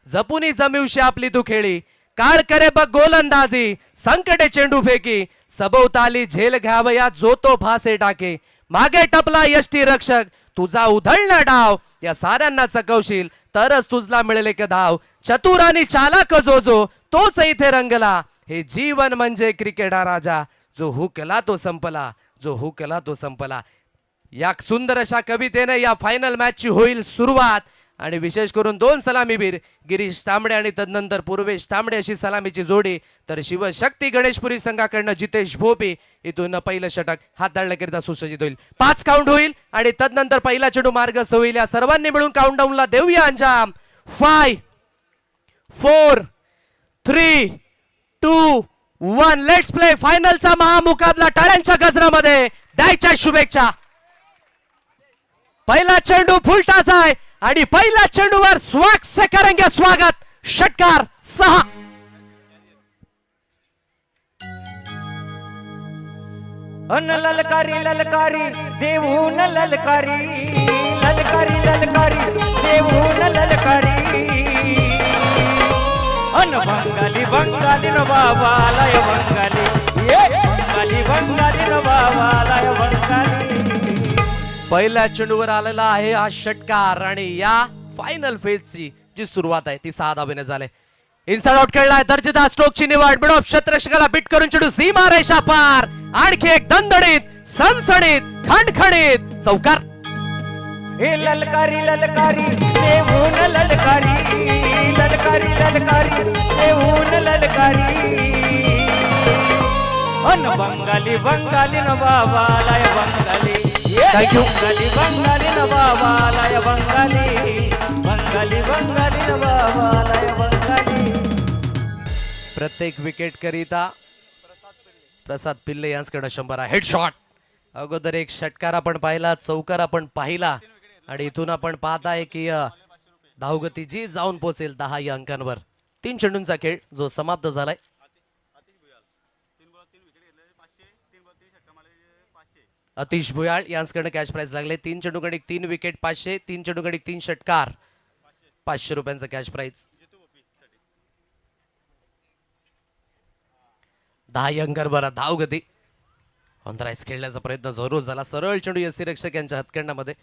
जपुनी जमिवशी आपली तू खेळी काळ करे बघ गोलंदाजी संकटे चेंडू फेकी सभोवताली झेल घ्यावया जो तो फासे टाके मागे टपला यष्टी रक्षक तुझा उधळणा डाव या साऱ्यांना चकवशील तरच तुझला मिळेल एक धाव चतुर आणि चालाक जो तोच इथे रंगला हे जीवन म्हणजे क्रिकेट हा राजा जो हुकला तो संपला जो हुकला तो संपला या सुंदर अशा कवितेने या फायनल मॅचची होईल सुरुवात आणि विशेष करून दोन सलामीवीर गिरीश तांबडे आणि तदनंतर पूर्वेश तांबडे अशी सलामीची जोडी तर शिवशक्ती गणेशपुरी संघाकडनं जितेश भोपी इथून पहिलं षटक हाताळण्याकरिता सुसज्जित होईल 5 काउंट होईल आणि तदनंतर पहिला चेंडू मार्गस्थ होईल या सर्वांनी मिळून काउंटडाऊनला देऊया अंजाम 5 4 3 2 1 लेट्स प्ले फायनलचा महामुकाबला टाळ्यांच्या गजरामध्ये द्यायच्या शुभेच्छा पहिला चेंडू फुलटाचा आहे आणि पहिल्या चेंडूवर से करेंगे स्वागत षटकार 6 अन ललकारी ललकारी देऊन ललकारी ललकारी ललकारी देऊन ललकारी अन बंगाली बंगाली न बाबालय बंगाली बंगाली बंगाली न बाबालय बंगाली पहिल्या चेंडूवर आलेला आहे हा षटकार आणि या फायनल फेजची जी सुरुवात आहे ती 6 धावेने झाले इनसाइड आउट खेळलाय दर्जेदार स्ट्रोकची निवड मिड ऑफ क्षेत्ररक्षकाला बिट करून चेंडू सीमा रेषा पार आणखी एक दणदणीत सणसणीत खणखणीत चौकार हे ललकारी ललकारी देऊन ललकारी ललकारी ललकारी देऊन ललकारी अन बंगाली बंगाली न बाबालय बंगाली थँक्यू बंगाली बंगाली न बाबालय बंगाली बंगाली बंगाली न बाबालय बंगाली प्रत्येक विकेट करिता प्रसाद पिल्ले यांच्याकडे 100 हेड शॉट अगोदर एक षटकार आपण पाहिला चौकार आपण पाहिला आणि इथून आपण पाहत आहे की धावगती जी जाऊन पोहोचेल 10 या अंकांवर 3 चेंडूंचा खेळ जो समाप्त झालाय अतिश भुयाळ यांच्याकडे कॅश प्राइज लागले 3 चेंडूकडे 3 विकेट 500 3 चेंडूकडे 3 षटकार 500 रुपयांचा कॅश प्राइज 10 अंकर बरा धावगती ऑनराइज खेळण्याचा प्रयत्न जरूर झाला सरळ चेंडू यसी रक्षक यांच्या हातखंडामध्ये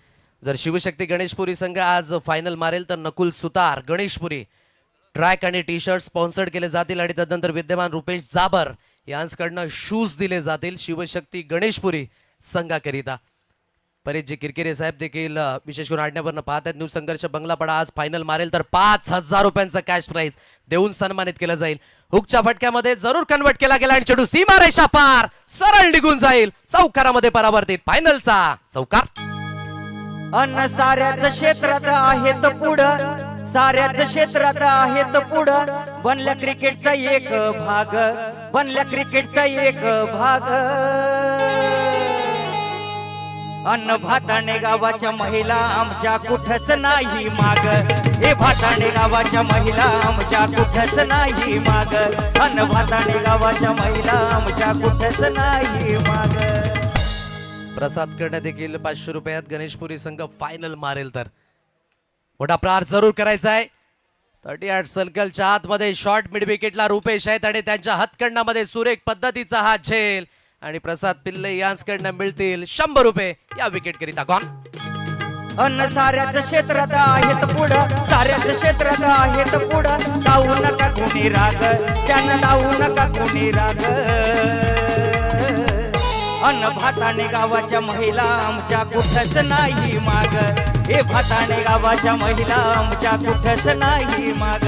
जर शिवशक्ती गणेशपुरी संघ आज फायनल मारेल तर नकुल सुतार गणेशपुरी ट्रॅक आणि टी शर्ट स्पॉन्सर्ड केले जातील आणि तदनंतर विद्यमान रुपेश जाबर यांच्याकडनं शूज दिले जातील शिवशक्ती गणेशपुरी संघाकरिता परेशजी किरकिरे साहेब देखील विशेष करून आडण्यावरनं पाहत आहेत न्यू संघर्ष बंगलापाडा आज फायनल मारेल तर 5000 रुपयांचा कॅश प्राइज देऊन सन्मानित केलं जाईल हुकच्या फटक्यामध्ये जरूर कन्वर्ट केला गेला आणि चेंडू सीमा रेषा पार सरळ निघून जाईल चौकारामध्ये परावर्तित फायनलचा चौकार अन्न साऱ्याच क्षेत्रात आहेत पुढं साऱ्याच क्षेत्रात आहेत पुढं बनल्या क्रिकेटचा एक भाग बनल्या क्रिकेटचा एक भाग अन्न भाताणे गावाच्या महिला आमच्या कुठच नाही माग हे भाताणे गावाच्या महिला आमच्या कुठच नाही माग अन्न भाताणे गावाच्या महिला आमच्या कुठच नाही माग प्रसाद करणे देखील 500 रुपयात गणेशपुरी संघ फायनल मारेल तर मोठा प्रहार जरूर करायचा आहे 38 सर्कलच्या आतमध्ये शॉर्ट मिड विकेटला रुपेश आहेत आणि त्यांच्या हातखंडामध्ये सुरेख पद्धतीचा हा झेल आणि प्रसाद पिल्ले यांच्याकडनं मिळतील 100 रुपये या विकेट करिता गॉन अन्न साऱ्याच क्षेत्रात आहेत पुढं साऱ्याच क्षेत्रात आहेत पुढं जाऊ नका कोणी राग त्यानं जाऊ नका कोणी राग अन्न भाताणे गावाच्या महिला आमच्या कुठच नाही माग हे भाताणे गावाच्या महिला आमच्या कुठच नाही माग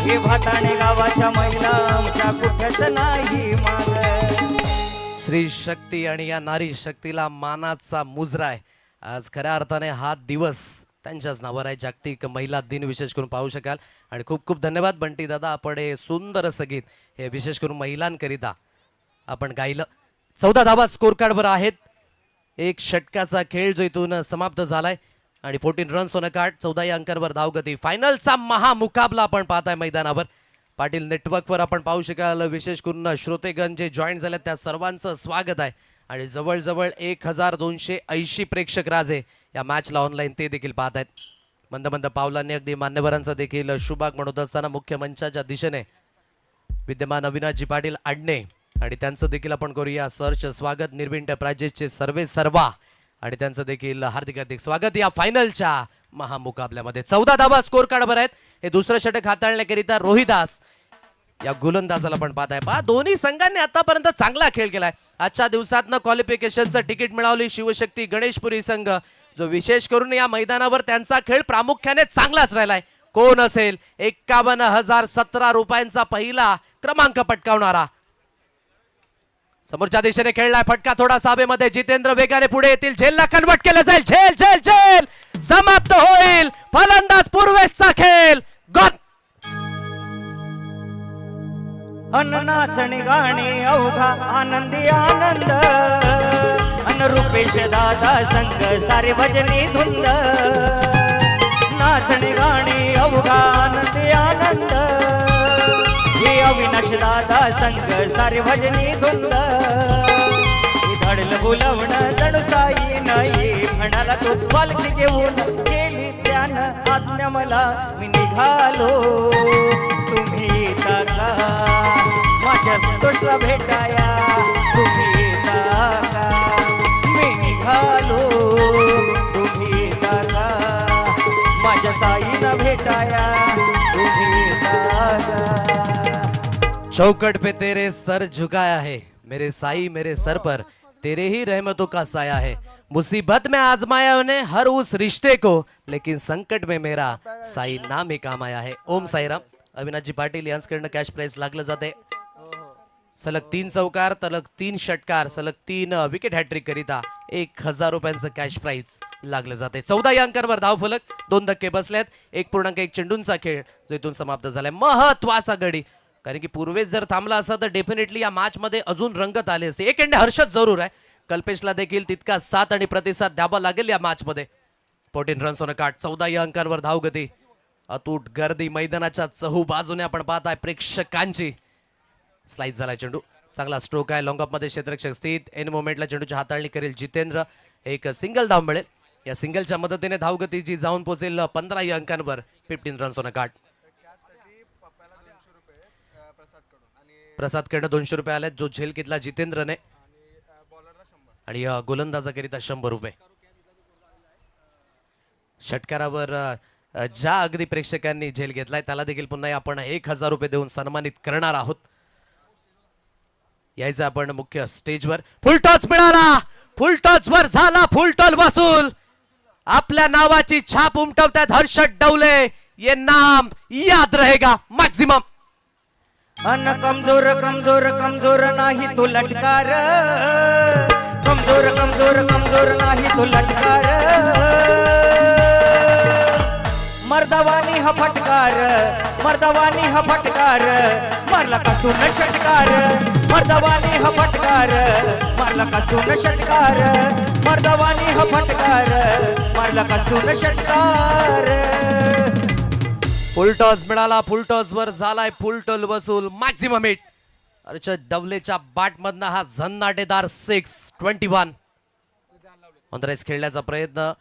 हे भाताणे गावाच्या महिला आमच्या कुठच नाही माग स्त्री शक्ती आणि या नारी शक्तीला मानाचा मुजरा आहे आज खऱ्या अर्थाने हा दिवस त्यांच्याच नावावर आहे जागतिक महिला दिन विशेष करून पाहू शकाल आणि खूप खूप धन्यवाद बंटी दादा आपण हे सुंदर असं गीत हे विशेष करून महिलांकरिता आपण गायलं 14 धावा स्कोर कार्डवर आहेत एक षटकाचा खेळ जो इथून समाप्त झालाय आणि 14 रन्स ऑन अ कार्ड 14 या अंकांवर धावगती फायनलचा महामुकाबला आपण पाहताय मैदानावर पाटील नेटवर्कवर आपण पाहू शकाल विशेष करून श्रोतेगण जे जॉईन झाले त्या सर्वांचं स्वागत आहे आणि जवळजवळ 1280 प्रेक्षक राजे या मॅचला ऑनलाईन ते देखील पाहत आहेत मंद मंद पावलांनी अगदी मान्यवरांचा देखील शुभाग म्हणत असताना मुख्य मंचाच्या दिशेने विद्यमान अविनाशजी पाटील आडणे आणि त्यांचं देखील आपण करूया सर्च स्वागत निर्भीड एंटरप्राइजेसचे सर्वे सर्वा आणि त्यांचं देखील हार्दिक हार्दिक स्वागत या फायनलच्या महामुकाबल्यामध्ये. 14 धावा स्कोर कार्डवर आहेत. हे दुसरं षटक हाताळण्याकरिता रोहिदास या गोलंदाजाला पण पाहताय. पहा दोन्ही संघांनी आतापर्यंत चांगला खेळ केलाय. आजच्या दिवसातनं क्वालिफिकेशनचं तिकीट मिळवली शिवशक्ती गणेशपुरी संघ, जो विशेष करून या मैदानावर त्यांचा खेळ प्रामुख्याने चांगलाच राहिलाय. कोण असेल 51,017 रुपयांचा पहिला क्रमांक पटकावणारा? समोरच्या दिशेने खेळलाय फटका थोडासा हवेमध्ये. जितेंद्र वेगाने पुढे येतील. झेलला कन्वर्ट केलं जाईल. झेल झेल झेल समाप्त होईल. फलंदाज पूर्वेशचा खेळ. गॉल. नाचणी गाणी अवघा आनंदी आनंद रुपेश दादा संग सारे भजनी धुंद. नाचणी गाणी अवघा आनंदी आनंद हे अविनाश दादा संग सारे भजनी धुंद. धडल बोलवणं जणू साई नाही म्हणाला तो पालखी घेऊन केली त्यानं आज्ञा मला मी निघालो. तुम्ही येता का माझ्या संतोषला भेटाया? तुम्ही येता का? मी निघालो. तुम्ही येता का माझ्या साईला भेटाया? तुम्ही येता का? चौकट पे तेरे सर झुकाया है मेरे साई, मेरे सर पर तेरे ही रहमतों का साया है. मुसीबत में आजमाया उन्हें हर उस रिश्ते को, लेकिन संकट में मेरा साई नाम ही काम आया है. ओम साईराम. अविनाशजी पाटील यांच्याकडनं कॅश प्राइज लागलं जाते. सलग 3 चौकार, सलग 3 षटकार, सलग 3 विकेट हॅट्रिक करिता 1,000 रुपयांचं कॅश प्राइज लागलं जाते. 14 अंकांवर धावफलक. 2 धक्के बसलेत. 1.1 चेंडूंचा खेळ जो इथून समाप्त झालाय. महत्वाचा गडी, कारण की पूर्वेश जर थांबला असता तर डेफिनेटली या मॅच मध्ये अजून रंगत आली असते. एक एंडे हर्षद जरूर आहे. कल्पेशला देखील तितका साथ आणि प्रतिसाद द्यावा लागेल या मॅच मध्ये. 14 रन्स ऑन काट. 14 अंकांवर धावगती. अतूट गर्दी मैदानाच्या चहू बाजूने आपण पाहताय. प्रेक्षकांची स्लाइस झाला चेंडू. चांगला स्ट्रोक आहे. लॉंग अप मध्ये क्षेत्ररक्षक स्थित. एन मोमेंटला चेंडूची हाताळणी करेल जितेंद्र. एक सिंगल धाव मिळेल. या सिंगलच्या मदतीने धावगती जी जाऊन पोहोचेल 15 अंकांवर. 15 रन्स ऑन काट. प्रसादकडनं 200 रुपये आले जो झेल घेतला जितेंद्रने आणि गोलंदाजाकरिता 100 रुपये. षटकारावर ज्या अगदी प्रेक्षकांनी झेल घेतलाय त्याला देखील पुन्हा आपण 1,000 रुपये देऊन सन्मानित करणार आहोत. यायचं आपण मुख्य स्टेजवर. फुल टॉस मिळाला. फुल टॉस वर झाला फुल टॉल वसूल. आपल्या नावाची छाप उमटवतात हर्षद डवले. ये नाम याद रहेगा मॅक्सिमम. अन कमजोर कमजोर कमजोर नाही तो लटकार. कमजोर कमजोर कमजोर नाही तो लटकार. मर्दवानी हा फटकार. मर्दवानी हा फटकार. मारला का सोन षटकार. मर्दवानी हा फटकार. मारला का सोन षटकार. मर्दवानी हा फटकार. मारला का सोन षटकार. फुल टॉस मिळाला. फुल टॉस वर झालाय फुल टॉल वसूल. Maximum hit. अर्षद डवलेच्या बॅट मधनं हा झन्नाटेदार 6-21 ऑनरेस खेळण्याचा प्रयत्न.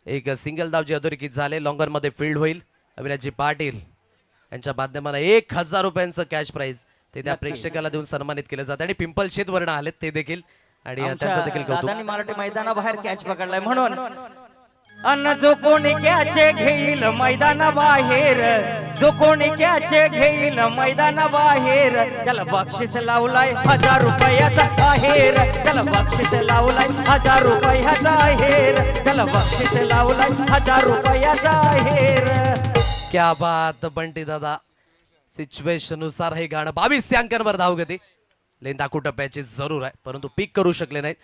एक सिंगल धाव जी अधोरेखित झाले. लॉंगर मध्ये फील्ड होईल. अविनाशजी पाटील यांच्या माध्यमाला 1,000 रुपयांचं कॅश प्राइज ते त्या प्रेक्षकाला देऊन सन्मानित केलं जातं. आणि पिंपल शेत वर्ण आलेत ते देखील आणि त्यांचं देखील कौतुक. मराठी मैदानाबाहेर कॅच पकडलाय म्हणून. अन्न जो कोणी कॅच घेईल मैदानाबाहेर. जो कोणी कॅच घेईल मैदानाबाहेर त्याला बक्षीस लावलाय 1,000 रुपयाचा आहेर. त्याला बक्षीस लावलाय 1,000 रुपयाचा आहेर. त्याला बक्षीस लावलाय 1,000 रुपयाचा आहेर. क्या बात बंटी दादा. सिच्युएशन नुसार हे गाणं. 22 अंकांवर धावगती. लेन दाखवू टप्प्याची जरूर आहे परंतु पीक करू शकले नाहीत.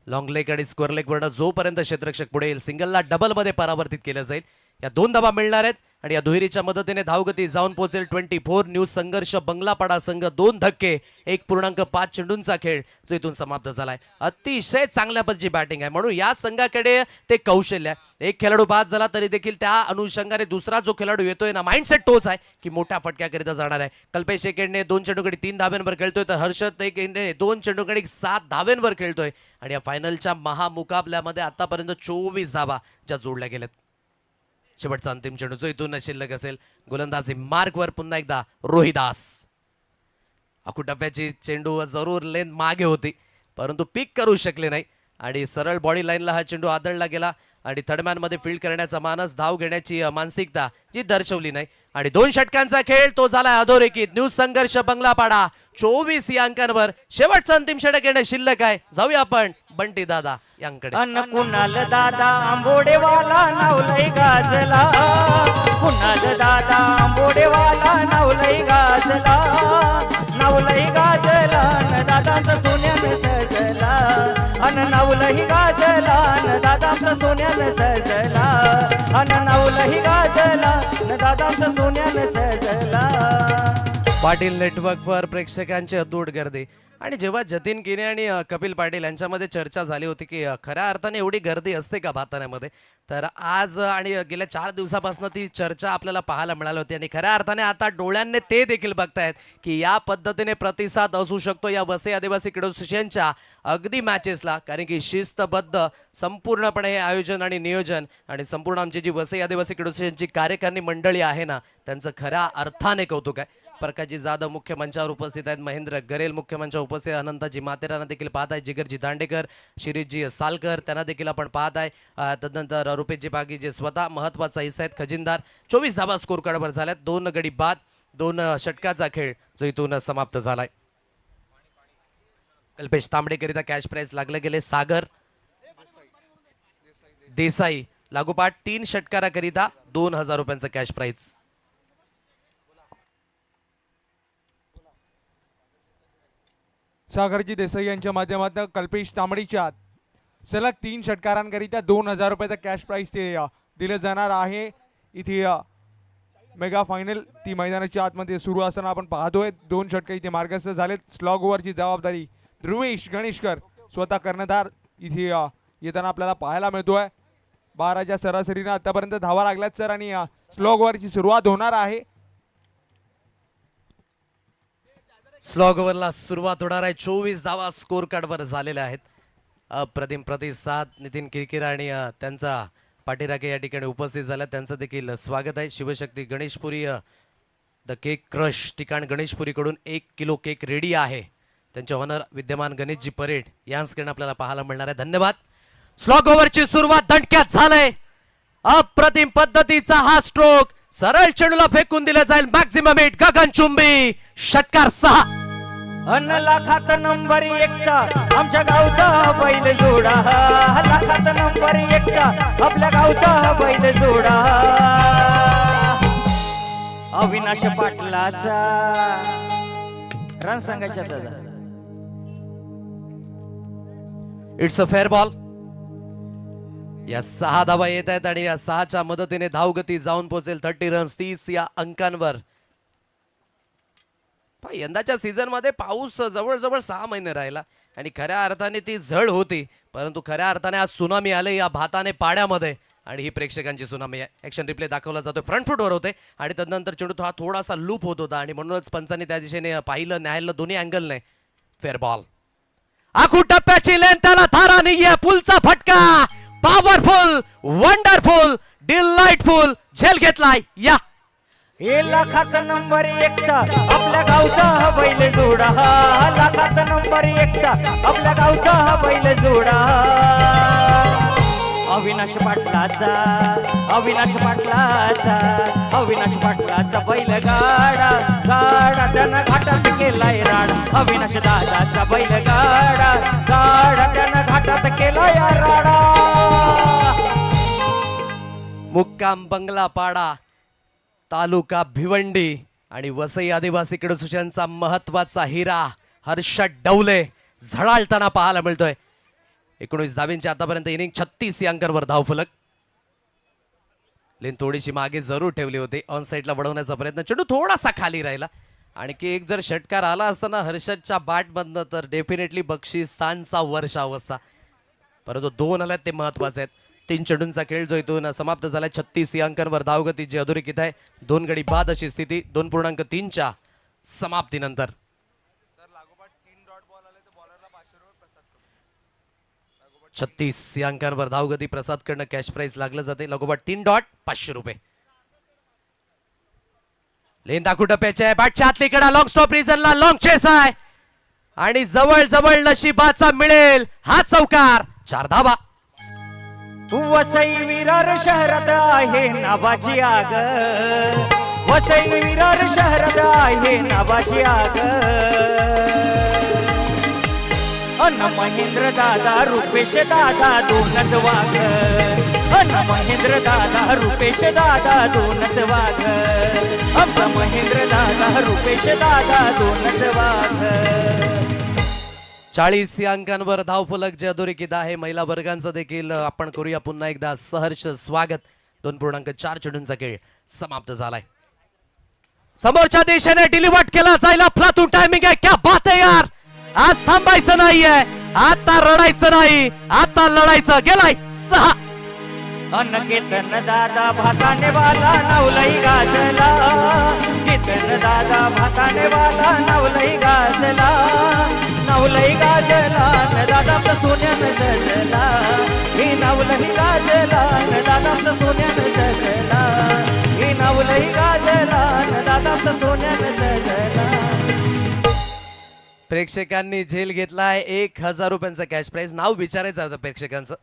लॉंग लेग आणि स्क्वेअर लेग वरनं जोपर्यंत क्षेत्ररक्षक पुढे येईल सिंगलला डबल मध्ये परावर्तित केलं जाईल. या 2 धावा मिळणार आहेत आणि या दुहेरीच्या मदतीने धावगती जाऊन पोहोचेल 24. न्यू संघर्ष बंगलापाडा संघ. 2 धक्के 1.5 चेंडूंचा खेळ जो इथून समाप्त झालाय. अतिशय चांगल्या पद्धतीची बॅटिंग आहे म्हणून या संघाकडे ते कौशल्य आहे. एक खेळाडू बाद झाला तरी देखील त्या अनुषंगाने दुसरा जो खेळाडू येतोय ना माइंडसेट तोच आहे की मोठ्या फटक्याकरिता जाणार आहे. कल्पेश एकेंडने 2 चेंडूकडे 3 धाब्यांवर खेळतोय तर हर्षद एकेंडने 2 चेंडूकडे 7 धाब्यांवर खेळतोय आणि या फायनलच्या महामुकाबल्यामध्ये आतापर्यंत 24 धावा ज्या जोडल्या गेल्यात. शेवटचा अंतिम चेंडू जो इथून शिल्लक असेल. गोलंदाजी मार्कवर पुन्हा एकदा रोहिदास. अकुटप्प्याची चेंडू जरूर लेन मागे होती परंतु पिक करू शकले नाही आणि सरळ बॉडी लाईनला हा चेंडू आदळला गेला आणि थर्ड मध्ये फील्ड करण्याचा मानस, धाव घेण्याची मानसिकता जी दर्शवली नाही आणि 2 षटकांचा खेळ तो झाला अधोरेखित. न्यू संघर्ष बंगलापाडा 24 या अंकांवर शेवटचा अंतिम षटक येणे शिल्लक आहे. जाऊया आपण बंटी दादा यांकडे. अन कुणाल दादा आंबोडेवाला नावलय गाजला, कुणाल दादा आंबोडेवाला नावलय गाजला, नावलय गाजला न दादांचा सोन्याने सजला, अन नावलही गाजला न दादांचा सोन्याने सजला, अन नावलही गाजला न दादांचा सोन्याने सजला. पाटील नेटवर्कवर प्रेक्षकांची अतूट गर्दी आणि जेव्हा जतीन किने आणि कपिल पाटील यांच्यामध्ये चर्चा झाली होती की खऱ्या अर्थाने एवढी गर्दी असते का भाताण्यामध्ये, तर आज आणि गेल्या 4 दिवसापासून ती चर्चा आपल्याला पाहायला मिळाली होती आणि खऱ्या अर्थाने आता डोळ्यांनी ते देखील बघतायत की या पद्धतीने प्रतिसाद असू शकतो या वसई आदिवासी क्रीडा असोसिएशनच्या अगदी मॅचेसला. कारण की शिस्तबद्ध संपूर्णपणे हे आयोजन आणि नियोजन आणि संपूर्ण आमची जी वसई आदिवासी क्रीडा असोसिएशनची कार्यकारिणी मंडळी आहे ना, त्यांचं खऱ्या अर्थाने कौतुक आहे. प्रकाशजी जाधव मुख्य मंचावर उपस्थित आहेत, महेंद्र गरेल मुख्य मंचावर उपस्थित, अनंताजी मातेरांना देखील पाहत आहे, जिगरजी दांडेकर, शिरीषजी सालकर त्यांना देखील आपण पाहत आहे. तदनंतर रुपेशजी पागी जे स्वतः महत्वाचा हिस्सा आहेत. खजिनदार 24 धावा स्कोर कार्डवर झाल्यात. 2 गडी बाद 2 षटकाचा खेळ जो इथून समाप्त झालाय. कल्पेश तांबडेकरिता कॅश प्राइज लागले गेले. सागर देसाई लागोपाठ 3 षटकाराकरिता 2000 रुपयांचा कॅश प्राइज. सागरजी देसाई यांच्या माध्यमातून कल्पेश तांबडीच्या सलग 3 षटकारांकरिता 2000 रुपयाचा कॅश प्राइज ते दिलं जाणार आहे. इथे मेगा फायनल ती मैदानाच्या आतमध्ये सुरू असताना आपण पाहतोय 2 षटक इथे मार्गस्थ झालेत. स्लॉग ओव्हरची जबाबदारी ध्रुवेश गणेशकर स्वतः कर्णधार इथे येताना आपल्याला पाहायला मिळतोय. 12च्या सरासरीनं आतापर्यंत धावा लागल्यात सर आणि स्लॉग ओव्हरची सुरुवात होणार आहे. स्लॉग ओव्हरला सुरुवात होणार आहे. 24 धावा स्कोर कार्डवर झालेल्या आहेत. अप्रतिम प्रतिसाद नितीन किरकिर आणि त्यांचा पाठीराखे या ठिकाणी उपस्थित झाला, त्यांचं देखील स्वागत आहे. Shivshakti Ganeshpuri the cake crush ठिकाण गणेशपुरीकडून 1 किलो केक रेडी आहे. त्यांच्या ऑनर विद्यमान गणेशजी परेड यांसकडे आपल्याला पाहायला मिळणार आहे. धन्यवाद. स्लॉग ओव्हरची सुरुवात दणक्यात झालंय. अप्रतिम पद्धतीचा हा स्ट्रोक सरळ चेंडूला फेकून दिला जाईल. मॅक्झिमम हिट गगनचुंबी षटकार 6. अन्न लाखात नंबर 1चा आमच्या गावचा बैल जोडा, लाखात नंबर 1चा आपल्या गावचा बैल जोडा, अविनाश पाटलाचा रन सांगायच्या दादा. It's a fair ball. या 6 धावा येत आहेत आणि या 6च्या मदतीने धावगती जाऊन पोहोचेल 30 रन्स 30 या अंकांवर. यंदाच्या सीझन मध्ये पाऊस जवळजवळ 6 महिने राहिला आणि खऱ्या अर्थाने ती झळ होती, परंतु खऱ्या अर्थाने आज सुनामी आले या भाताने पाड्यामध्ये आणि ही प्रेक्षकांची सुनामी आहे. ॲक्शन रिप्ले दाखवला जातो. फ्रंट फुटवर होते आणि तदनंतर चेंडू हा थोडासा लूप होत होता आणि म्हणूनच पंचांनी त्या दिशेने पाहिलं, न्यायला दोन्ही अँगलने. Fair ball. आखू टप्प्याची लेन त्याला थारा नाहीये. पुलचा फटका पॉवरफुल, वंडरफुल, डिलाइटफुल झेल घेतलाय. या हे लाखात नंबर 1चा आपल्या गावचा बैल जोडा, लाखात नंबर 1चा आपल्या गावचा बैल जोडा, अविनाश पाटलाचा, अविनाश पाटलाचा, अविनाश पाटलाचा बैल गाडा, गाडा त्यानं घाटात केलाय राडा, अविनाश दादाचा बैल गाडा, गाडा त्यानं घाटात केलाय राडा. मुक्काम बंगला पाडा, तालुका भिवंडी आणि वसई आदिवासी क्रीडा असोसिएशनचा महत्वाचा हिरा हर्षद डवले झळाळताना पाहायला मिळतोय. 19 धावांची आतापर्यंत इनिंग 36 या अंकांवर धावफलक. लेन थोडीशी मागे जरूर ठेवली होती. ऑन साईडला वळवण्याचा प्रयत्न, चेंडू थोडासा खाली राहिला. आणखी एक जर षटकार आला असताना हर्षदच्या बॅटमधनं तर डेफिनेटली बक्षिसांचा वर्ष अवस्था, परंतु 2 आल्यात ते महत्वाचे आहेत. 3 चेंडूंचा खेळ जो इथून समाप्त झाला. 36 या अंकांवर धावगती जी अधोरेखित आहे. 2 गडी बाद अशी स्थिती 2.3च्या समाप्तीनंतर. 36 या अंकांवर धावगती प्रसाद कडनं कॅश प्राइस लागलं जाते. लगोपाठ 3 डॉट 500 रुपये. लेन दाखवू टप्प्याचे आहे. बॅटच्या आतली कडा लॉंग स्टॉप रिझनला लॉंग चेस आहे आणि जवळ जवळ नशिबाचा मिळेल हा चौकार. 4 धावा. वसई विरार शहरात आहे नावाची आग, वसई विरार शहरात आहे नावाची आग. अन महेंद्र दादा रुपेश दादा दोनच वाघ, अन महेंद्र दादा रुपेश दादा दोनच वाघ. आमचा महेंद्र दादा रुपेश दादा दोनच वाघ. 40 या अंकांवर धावफलक जे अधोरेखित आहे. महिला वर्गांचं देखील आपण करूया पुन्हा एकदा सहर्ष स्वागत. 2.4 चेंडूंचा खेळ समाप्त झालाय. समोरच्या दिशेने डिलिव्हर्ड केला जाईल. अफलातून टायमिंग आहे. क्या बात आहे यार. आज थांबायचं नाहीये, आता रडायचं नाही, आता लढायचं. गेलाय 6. केतन दादा भाताने वाला नवलई गाजला, केतन दादा भाताने वाला नवलई गाजला, नवलई गाजला न दादा सोन्यानं जगला. ही नवलई गाजला न दादा सोन्यानं जगला, ही नवलई गाजला न दादा सोन्यानं जगला. प्रेक्षकांनी झेल घेतलाय 1000 रुपयांचा कॅश प्राइस. नाव विचारायचं होतं प्रेक्षकांचं.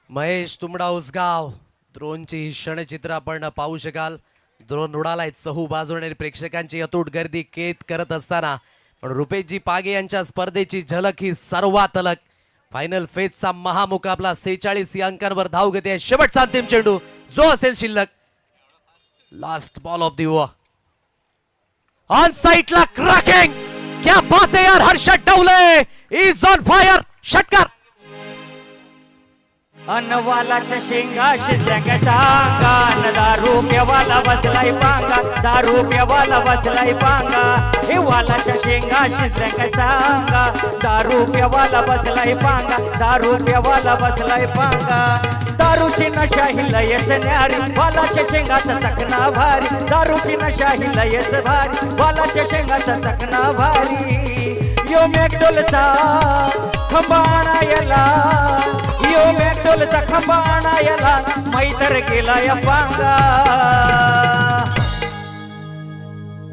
महेश तुमडा उसगाव. द्रोणची ही क्षणचित्र आपण पाहू शकाल. द्रोण उडालाय चहू बाजूने. प्रेक्षकांची अतूट गर्दी कैद करत असताना पण रुपेशजी पागे यांच्या स्पर्धेची झलक ही सर्वात अलग. फायनल फेजचा महामुकाबला. 46 या अंकांवर धावगती आहे. शेवटचा अंतिम चेंडू जो असेल शिल्लक. Last ball of the over. On साइडला क्रॅकिंग. क्या बात है यार. Harshad Dawale is on fire. षटकार. अनवालाच्या शेंगा शिजल्या सांगा, न दारू प्यावाला बसलाय पांगा, दारू प्यावाला बसलाय पांगा. हे वालाच्या शेंगा शिजल्या सांगा, दारू प्यावाला बसलाय पांगा, दारू प्यावाला बसलाय पांगा. दारूची नशा ही लयच न्यारी, वालाच्या शेंगाचा चकना भारी, दारूची नशा ही लयच भारी, वालाच्या शेंगाचा चकना भारी. यो मॅकडोलचा खंबा आणायला, यो मॅकडोलचा खंबा आणायला, मैतर गेलाय पांगा.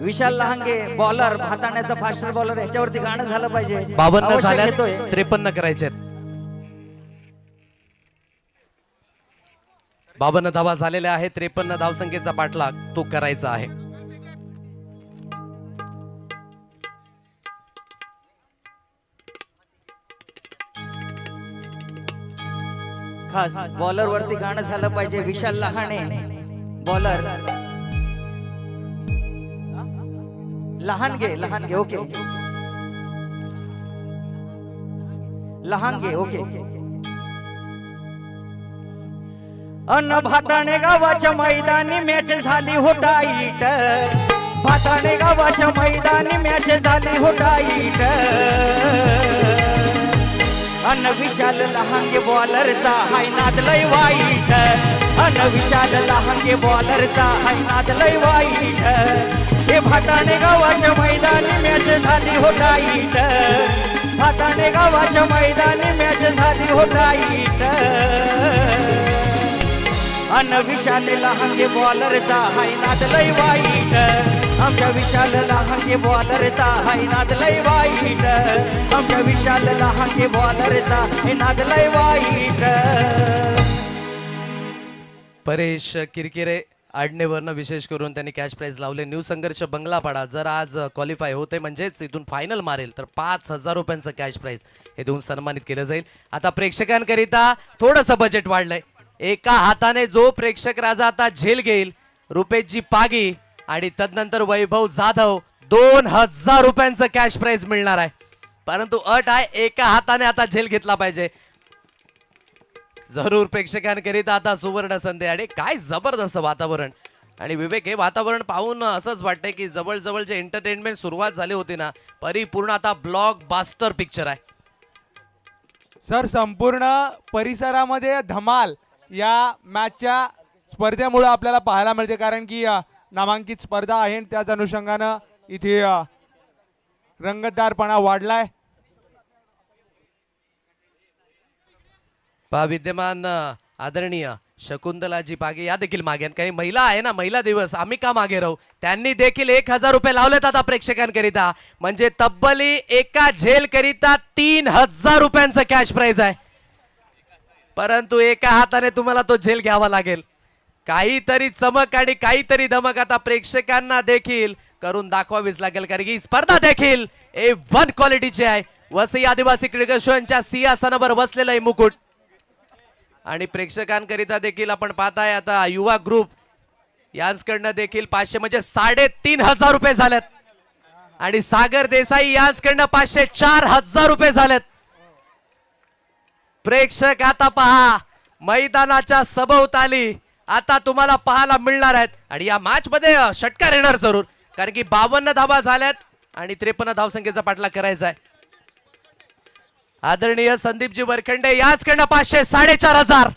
विशाल लहांगे बॉलर, भाताण्याचा फास्टर बॉलर. याच्यावरती गाणं झालं पाहिजे. 52 झाल्या. 53 करायचे. 52 धावा झालेल्या आहेत. 53 धावसंख्येचा पाठलाग तो करायचा आहे. खास बॉलर वरती गाणं झालं पाहिजे. Vishal Lahane bowler. Lahange, Lahange okay, Lahange okay. अन भाताणे गावाच्या मैदानी मॅच झाली हो टाईट, भाताणे गावाच्या मैदानी मॅच झाली हो टाईट. अन विशाल लहांगे बॉलरचा हाय नाद लय वाईट, अन विशाल लहांगे बॉलरचा हाय नाद लय वाईट. हे भाताणे गावाच्या मैदानी मॅच झाली हो टाईट, भाताणे गावाच्या मैदानी मॅच झाली हो टाईट. अन विशाल लहांगे बॉलरचा हाय नाद लय वाईट, आमच्या विशाल लहांगे बॉलरचा हाय नाद लय वाईट, आमच्या विशाल लहांगे बॉलरचा हे नाद लय वाईट. परेश किरकिरे आडनेवरनं विशेष करून त्यांनी कॅश प्राइज लावले. न्यू संघर्ष बंगलापाडा जर आज क्वालिफाय होते म्हणजेच इथून फायनल मारेल तर 5000 रुपयांचं कॅश प्राइज हे देऊन सन्मानित केलं जाईल. आता प्रेक्षकांकरिता थोडंसं बजेट वाढलंय. एका हाताने जो प्रेक्षक राजा आता झेल घेईल रुपेशजी पागी आणि तदनंतर वैभव जाधव 2000 रुपयांचं कॅश प्राइज मिळणार आहे. परंतु अट आहे एका हाताने आता झेल घेतला पाहिजे. जरूर प्रेक्षकांकरिता आता सुवर्ण संधी. आणि काय जबरदस्त वातावरण. आणि विवेक हे वातावरण पाहून असंच वाटतंय की जवळजवळ जे एंटरटेनमेंट सुरुवात झाली होती ना परिपूर्ण आता ब्लॉकबस्टर पिक्चर आहे. सर संपूर्ण परिसरामध्ये धमाल या मॅचच्या स्पर्धेमुळे आपल्याला पाहायला मिळते. कारण की नामांकित स्पर्धा आहे त्याच अनुषंगानं इथे रंगतदारपणा वाढलाय. विद्यमान आदरणीय शकुंतलाजी पागे या देखील मागे आहेत. काही महिला आहे ना, महिला दिवस आम्ही का मागे राहू. त्यांनी देखील 1000 रुपये लावलेत आता प्रेक्षकांकरिता. म्हणजे तब्बली एका झेल करिता 3000 रुपयांचं कॅश प्राइज आहे. परंतु एका हाताने तुम्हाला तो झेल घ्यावा लागेल. काहीतरी चमक आणि काहीतरी धमक आता प्रेक्षकांना देखील करून दाखवावीच लागेल, कारण की स्पर्धा देखील A1 क्वालिटीची आहे. वसई आदिवासी क्रीडा संघाच्या सिंहासनावर बसलेला आहे मुकुट. आणि प्रेक्षकांकरिता देखील आपण पाहताय आता युवा ग्रुप यांच्याकडनं देखील 500 म्हणजे 3500 रुपये झालेत. आणि सागर देसाई यांच्याकडनं 500 4000 रुपये झालेत. प्रेक्षक आता पहा, मैदानाच्या सभोवताली आता तुम्हाला पाहायला मिळणार आहेत. आणि या मॅच मध्ये षटकार येणार जरूर, कारण की 52 धावा झाल्यात आणि 53 धावसंख्येचा पाठलाग करायचा आहे. आदरणीय संदीपजी वरखंडे याचकडनं 500 4500.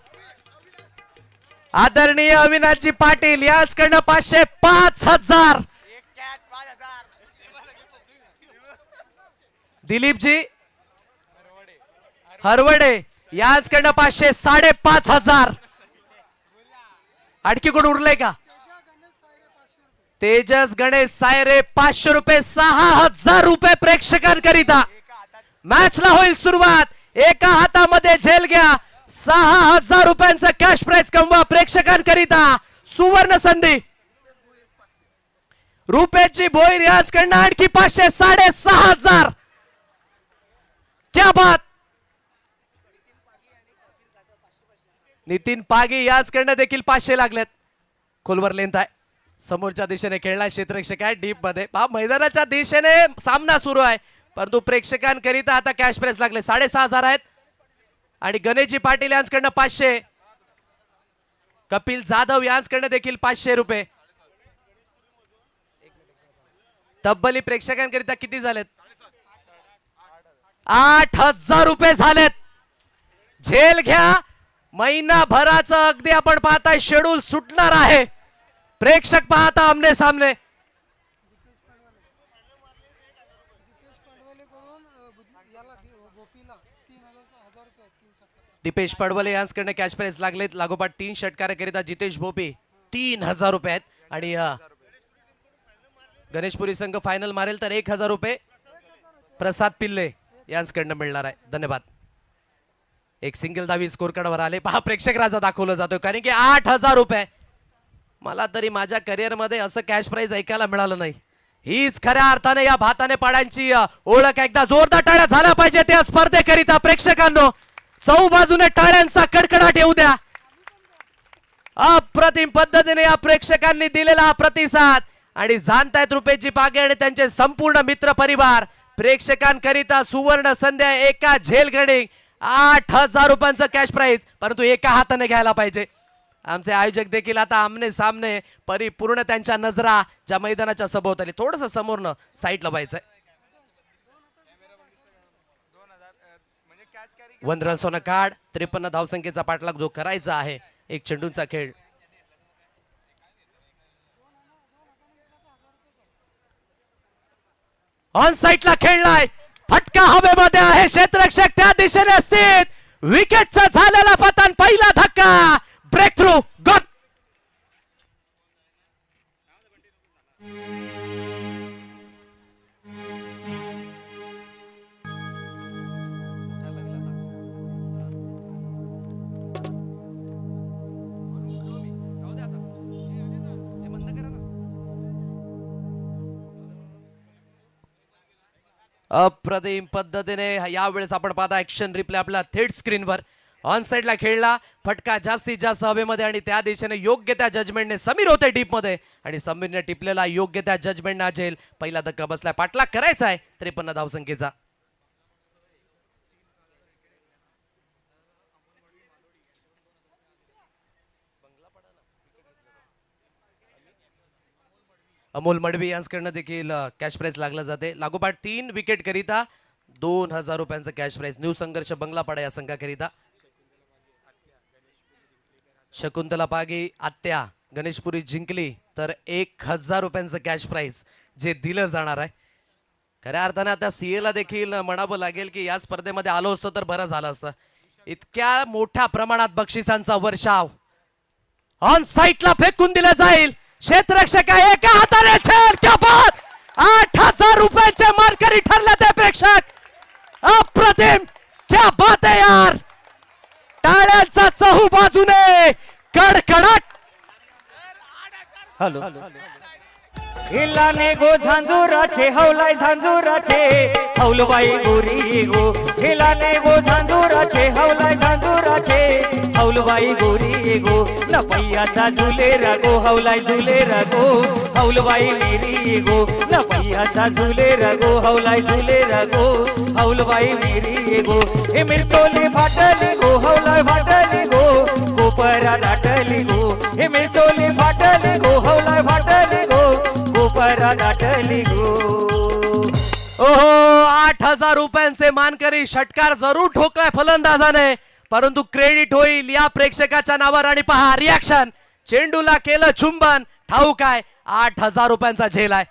आदरणीय अविनाशजी पाटील याचकडनं 500 5000. दिलीपजी हरवडे याचकडनं 500 5500. आणखी कोण उरलंय का. तेजस गणेश सायरे 500 रुपये 6000 रुपये प्रेक्षकांकरिता. मॅचला होईल सुरुवात. एका हातामध्ये झेल घ्या, 6000 रुपयांचा कॅश प्राइज कमवा प्रेक्षकांकरिता. सुवर्ण संधी. रुपयाची भोईर याचकडनं आणखी 500 6500. क्या बात. नितीन पागी याचकडनं देखील 500 लागलेत. खोलवर लेंथ आहे. समोरच्या दिशेने खेळला क्षेत्ररक्षक आहे डीप मध्ये. मैदानाच्या दिशेने सामना सुरू आहे, परंतु प्रेक्षकांकरिता आता कॅश प्राइज लागले 6500 आहेत. आणि गणेशजी पाटील यांच्याकडनं 500. कपिल जाधव यांच्याकडनं देखील 500 रुपये. तब्बली प्रेक्षकांकरिता किती झालेत. 8000 रुपये झालेत. झेल घ्या. महिनाभराचं अगदी आपण पाहताय शेड्यूल सुटणार आहे. प्रेक्षक पाहता आमने सामने. दीपेश पडवले यांच्याकडनं कॅश प्राइज लागलेत. लागोपाठ 3 षटकाराकरिता जितेश भोपे 3000 रुपये आहेत. आणि गणेशपुरी संघ फायनल मारेल तर 1000 रुपये प्रसाद पिल्ले यांच्याकडनं मिळणार आहे. धन्यवाद. एक सिंगल धावी स्कोर कार्डवर आले. पहा प्रेक्षक राजा दाखवलं जातोय, कारण की 8000 रुपये. मला तरी माझ्या करिअर मध्ये असं कॅश प्राइज ऐकायला मिळालं नाही. हीच खऱ्या अर्थाने या भाताने पाड्यांची ओळख. एकदा जोरदार टाळ्या झाल्या पाहिजे त्या स्पर्धेकरिता. प्रेक्षकांनो चौ बाजूने टाळ्यांचा कडकडाट येऊ द्या. अप्रतिम पद्धतीने या प्रेक्षकांनी दिलेला हा प्रतिसाद. आणि जाणतायत रुपेशजी पागे आणि त्यांचे संपूर्ण मित्र परिवार. प्रेक्षकांकरिता सुवर्ण संध्या. एका झेल गणिक 8000 रुपयांचं कॅश प्राइज, परंतु एका हाताने घ्यायला पाहिजे. आमचे आयोजक देखील आता आमने सामने परिपूर्ण त्यांच्या नजरा ज्या मैदानाच्या सभोवताली. थोडस समोरनं साईडला व्हायचंय. 1 रन्स ऑन अ कार्ड. 53 धावसंख्येचा पाठलाग जो करायचा आहे. एक चेंडूचा खेळ. ऑन साईडला खेळलाय. फटका हवेमध्ये आहे. क्षेत्ररक्षक त्या दिशेने असतील. विकेटचा झालेला पतन. पहिला धक्का. Break through. गॉल. अप्रतिम पद्धतीने यावेळेस आपण पाहता ऍक्शन रिप्ले आपल्या थेट स्क्रीनवर. ऑन साइडला खेळला. फटका जास्तीत जास्त हवेमध्ये आणि त्या दिशेने योग्य त्या जजमेंटने समीर होते डीप मध्ये. आणि समीरने टिपलेला योग्य त्या जजमेंटना झेल. पहिला धक्का बसलाय. पाठलाग करायचा आहे 53 धावसंख्येचा. अमोल मडवी यांच्याकडनं देखील कॅश प्राइज लागला जाते. लागोपाठ 3 विकेट करिता 2000 रुपयांचं कॅश प्राइज. न्यू संघर्ष बंगलापाडा या संघाकरिता. शकुंतला पागी आत्या गणेशपुरी जिंकली तर 1000 रुपयांचं कॅश प्राइज जे दिलं जाणार आहे. खऱ्या अर्थाने आता सीएला देखील म्हणावं लागेल की या स्पर्धेमध्ये आलो असतो तर बरं झालं असतं. इतक्या मोठ्या प्रमाणात बक्षिसांचा वर्षाव ऑन साईटला फेकून दिला जाईल. क्षेत्ररक्षक एका हाताने छेल, क्या बात! 8,000 रुपयांचे मानकरी ठरले ते प्रेक्षक. अप्रतिम, क्या बात आहे यार. टाळ्यांचा चहू बाजूने कडकडाट. हॅलो हिलाने गो झांजुराचे हौलाय झांजुराचे हौलबाई गोरी गो. हिलाने गो झांजुराचे हौलाय झांजुराचे हौलबाई गोरी गो. न पैयाचा झुले रगो हौलाय झुले रगो हौलबाई मेरी गो. न पैयाचा झुले रगो हौलाय झुले रगो हौलबाई मेरी गो. हे मिरचोली फाटली गो हौलाय फाटली गो गोपरा दाटली गो. हे मिरचोली फाटली गो हौलाय फाटली गो गोपरा दाटली गो. ओहो, 8,000 रुपयांचे मानकरी. षटकार जरूर ठोकलाय फलंदाजाने, परंतु क्रेडिट होईल या प्रेक्षकाच्या नावावर. आणि पहा रिॲक्शन, चेंडूला केलं चुंबन. ठाऊक आहे 8,000 रुपयांचा झेल आहे.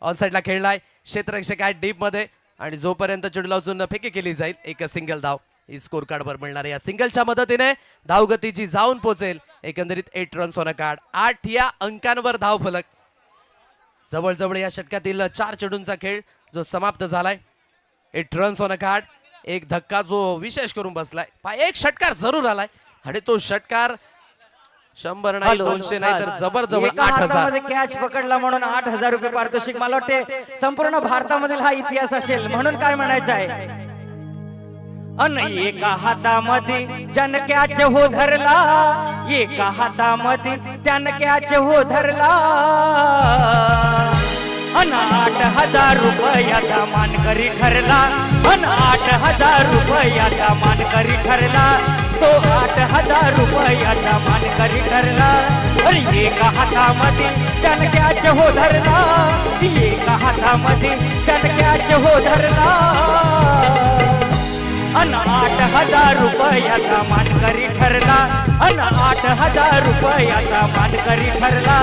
ऑनसाइडला खेळलाय, क्षेत्ररक्षक आहे डीप मध्ये आणि जोपर्यंत चेंडूला अजून फेकी केली जाईल एक सिंगल धाव ही स्कोर कार्डवर मिळणार आहे. या सिंगलच्या मदतीने धावगतीची जाऊन पोहोचेल. एकंदरीत 8 रन्स ऑन अ कार्ड. 8 या अंकांवर धाव फलक. जवळजवळ या षटकातील 4 चेंडूंचा खेळ जो समाप्त झालाय. 8 रन्स ऑन अ कार्ड. एक धक्का जो विशेष करून बसलाय. एक षटकार जरूर आलाय आणि तो षटकार 100 नाही 200 नाही तर जबरजवळ 8,000. कॅच पकडला म्हणून 8,000 रुपये पारितोषिक. मला वाटते संपूर्ण भारतामधील हा इतिहास असेल म्हणून काय म्हणायचं आहे. अन एका हातामध्ये जनक्याच हो धरला, एका हातामध्ये जनक्याच हो धरला. अन 8,000 रुपयाचा मानकरी ठरला. अन 8,000 रुपयाचा मानकरी ठरला. तो 8,000 रुपयाचा मानकरी ठरला. अरे एका हातामध्ये जनक्याच हो धरला, एका हातामध्ये जनक्याच हो धरला. अन 8,000 रुपयाचा मानकरी ठरला. अन 8,000 रुपयाचा मानकरी ठरला.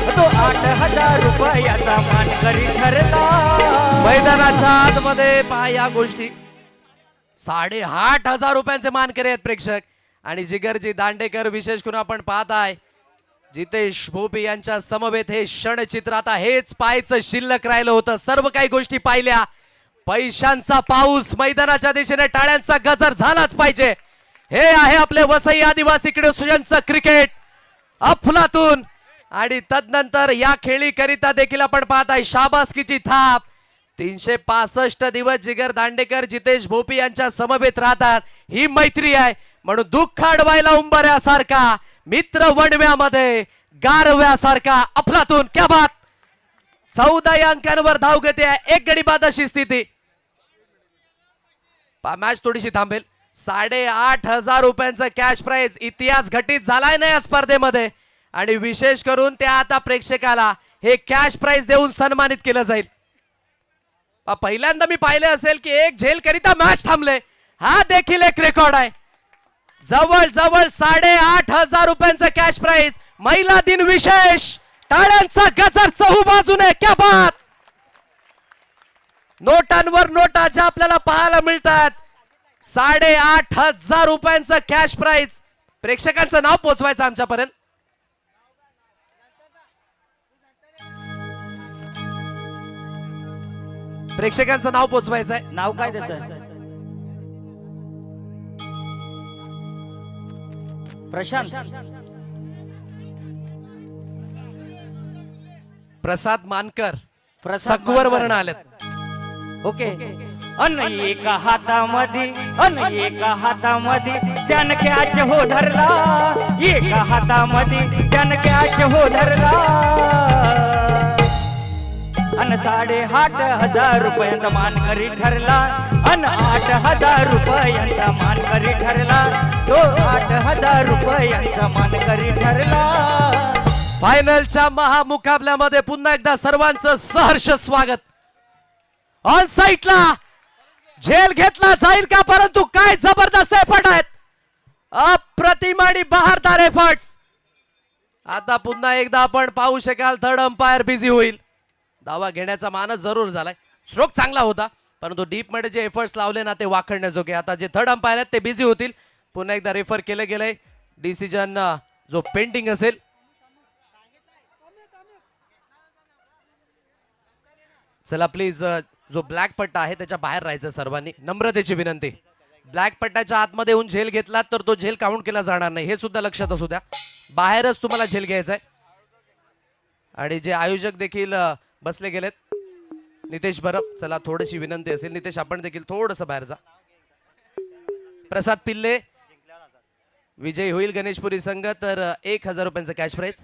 तो 8,000 रुपयाचा मानकरी ठरला. मैदानाच्या आतमध्ये पहा या गोष्टी. 8,500 रुपयांचे मानकरी आहेत प्रेक्षक. आणि जिगरजी दांडेकर विशेष करून आपण पाहताय जितेश भोपी यांच्या समवेत हे क्षणचित्र. आता हेच पाहायचं शिल्लक राहिलं होतं. सर्व काही गोष्टी पाहिल्या. पैशांचा पाऊस मैदानाच्या दिशेने टाळ्यांचा गजर झालाच पाहिजे. हे आहे आपले वसई आदिवासी क्रीडा क्रिकेट अफलातून. आणि तदनंतर या खेळीकरिता देखील आपण पाहताय शाबासकीची थाप. 365 दिवस जिगर दांडेकर जितेश भोपी यांच्या समवेत राहतात. ही मैत्री आहे म्हणून दुःख अडवायला उंबऱ्यासारखा, मित्र वणव्यामध्ये गारव्यासारखा अफलातून. क्या बात. 14 अंकांवर धावगती आहे. एक गडी बाद अशी स्थिती. मॅच थोडीशी थांबेल. 8,500 रुपयांचं कॅश प्राइज. इतिहास घटित झालाय ना या स्पर्धेमध्ये. आणि विशेष करून त्या आता प्रेक्षकाला हे कॅश प्राइज देऊन सन्मानित केलं जाईल. पहिल्यांदा मी पाहिले असेल की एक झेल करिता मॅच थांबले. हा देखील एक रेकॉर्ड आहे. जवळजवळ 8,500 रुपयांचं कॅश प्राइज. महिला दिन विशेष. टाळ्यांचा गजर चहू बाजूने. क्या बात. नोटांवर नोटा ज्या आपल्याला पाहायला मिळतात. 8,500 रुपयांचं कॅश प्राइज. प्रेक्षकांचं नाव पोहोचवायचं आमच्यापर्यंत. प्रेक्षकांचं नाव पोहोचवायचं आहे. नाव काय त्याचं. प्रशांत प्रसाद मानकर. प्रसाद सकवर मानकर. वर्ण आलेत. ओके. अन एका हातामध्ये अन एका हातामध्ये जनक्याच हो धरला. एका हातामध्ये जनक्याच हो धरला. अन 8,500 रुपयांचा मानकरी ठरला. अन 8,000 रुपयांचा मानकरी ठरला. तो 8,000 रुपयांचा मानकरी ठरला. फायनलच्या महामुकाबल्यामध्ये पुन्हा एकदा सर्वांचं सहर्ष स्वागत. ऑन साईटला झेल घेतला जाईल का. परंतु काय जबरदस्त एफर्ट आहेत. अप्रतिम आणि बहारदार एफर्ट्स. आता पुन्हा एकदा आपण पाहू शकाल थर्ड अंपायर बिझी होईल. दावा घेण्याचा मानस जरूर झालाय. स्ट्रोक चांगला होता, परंतु डीप मध्ये जे एफर्ट्स लावले ना ते वाखडण्याजोगे. आता जे थर्ड अंपायर आहेत ते बिझी होतील. पुन्हा एकदा रेफर केलं गेलंय. डिसिजन जो पेंडिंग असेल. चला प्लीज, जो ब्लॅक पट्टा आहे त्याच्या बाहेर राहायचं सर्वांनी, नम्रतेची विनंती. ब्लॅक पट्ट्याच्या आतमध्ये येऊन झेल घेतलात तर तो झेल काउंट केला जाणार नाही, हे सुद्धा लक्षात असू द्या. बाहेरच तुम्हाला झेल घ्यायचा आहे. आणि जे आयोजक देखील बसले गेलेत, नितेश भरप, चला थोडीशी विनंती असेल. नितेश आपण देखील थोडस बाहेर जा. प्रसाद पिल्ले विजयी होईल गणेशपुरी संघ, तर 1000 रुपयांचं कॅश प्राइज.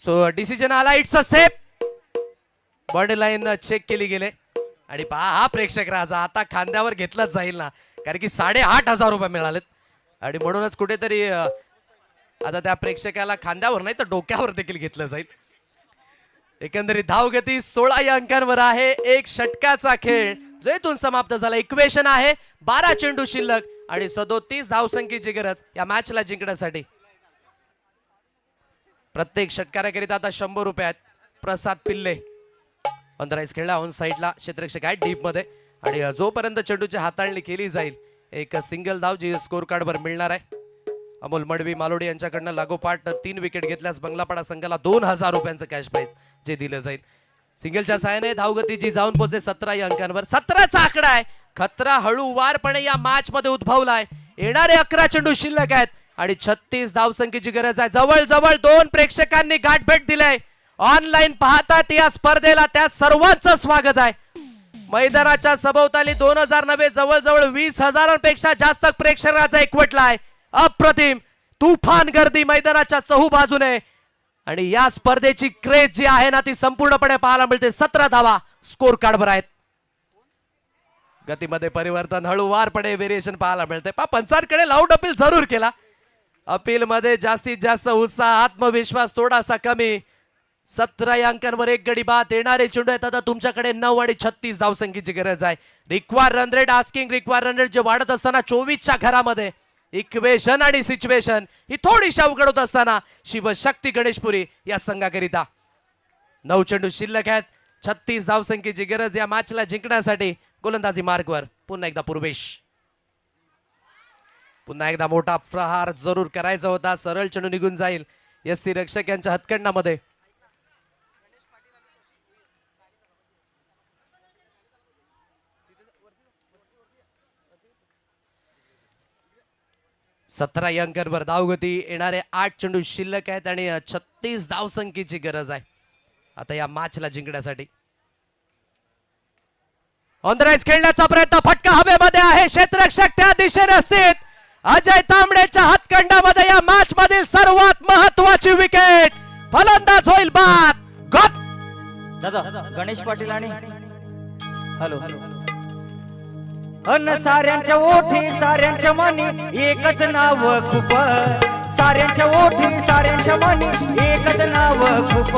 सो डिसिजन आला, it's a safe. Body line check केली गेले आणि पहा हा प्रेक्षक राजा आता खांद्यावर घेतलाच जाईल ना, कारण की 8,500 रुपये मिळालेत. आणि म्हणूनच कुठेतरी आता त्या प्रेक्षकाला खांद्यावर नाही तर डोक्यावर देखील घेतलं जाईल. एकंदरीत धावगती 16 या अंकांवर आहे. एक षटकाचा खेळ जो इथून समाप्त झाला. इक्वेशन आहे 12 चेंडू शिल्लक आणि 37 धावसंख्येची गरज या मॅचला जिंकण्यासाठी. प्रत्येक षटकाराकरिता आता 100 रुपये आहेत. प्रसाद पिल्ले ऑन द राईस खेळला, ऑन साईडला क्षेत्ररक्षक आहे डीप मध्ये. आणि जोपर्यंत चेंडूची हाताळणी केली जाईल एक सिंगल धाव जी स्कोर कार्डवर मिळणार आहे. अमोल मडवी मालोडी यांच्याकडनं लागोपाठ 3 विकेट घेतल्यास बंगलापाडा संघाला 2000 रुपयांचं कॅश प्राइज जे दिलं जाईल. सिंगलच्या सहाय्याने धावगती जी जाऊन पोहोचे 17 या अंकांवर. 17चा आकडा आहे. खतरा हळूवारपणे या मॅच मध्ये उद्भवलाय. येणारे 11 चेंडू शिल्लक आहेत आणि 36 धावसंख्येची गरज आहे. जवळजवळ 2 प्रेक्षकांनी गाठभेट दिलाय. ऑनलाईन पाहतात या स्पर्धेला त्या सर्वांचं स्वागत आहे. मैदानाच्या सभोवताली 2000 नव्हे जवळजवळ 20,000पेक्षा जास्त प्रेक्षकांचा एकवटलाय. अप्रतिम तुफान गर्दी मैदानाच्या चहूबाजूने आणि या स्पर्धेची क्रेज जी आहे ना ती संपूर्णपणे पाहायला मिळते. 17 धावा स्कोर कार्डवर आहेत. गतीमध्ये परिवर्तन, हळूवारपणे व्हेरिएशन पाहायला मिळते. पंचांकडे लाऊड अपील जरूर केला. अपील मध्ये जास्तीत जास्त उत्साह, आत्मविश्वास थोडासा कमी. 17 या अंकांवर एक गडी बाद. येणारे चेंडू आहेत आता तुमच्याकडे 9 आणि 36 धावसंख्येची गरज आहे. Require run rate, asking require run rate जे वाढत असताना 24च्या घरामध्ये इक्वेशन आणि सिच्युएशन ही थोडीशी अवघड होत असताना शिवशक्ती गणेशपुरी या संघाकरिता 9 चेंडू शिल्लक आहेत. 36 धावसंख्येची गरज या मॅचला जिंकण्यासाठी. गोलंदाजी मार्गवर पुन्हा एकदा पूर्वेश. पुन्हा एकदा मोठा प्रहार जरूर करायचा होता. सरळ चेंडू निघून जाईल यस्ती रक्षक यांच्या हातकंडामध्ये. सतरा या अंकांवर धावगती. येणारे 8 चेंडू शिल्लक आहेत आणि 36 धावसंख्येची गरज आहे आता या मॅचला जिंकण्यासाठी. ऑन द राईस खेळण्याचा प्रयत्न, फटका हवेमध्ये आहे. क्षेत्ररक्षक त्या दिशेने स्थित. अजय तांबडेच्या हातकंडामध्ये या मॅच मधील सर्वात महत्वाची विकेट. फलंदाज होईल बाद. गत दादा गणेश पाटील आणि हॅलो अन्न साऱ्यांच्या ओठी साऱ्यांच्या मनी एकच नाव खूप. साऱ्यांच्या ओठी साऱ्यांच्या मनी एकच नाव खूप.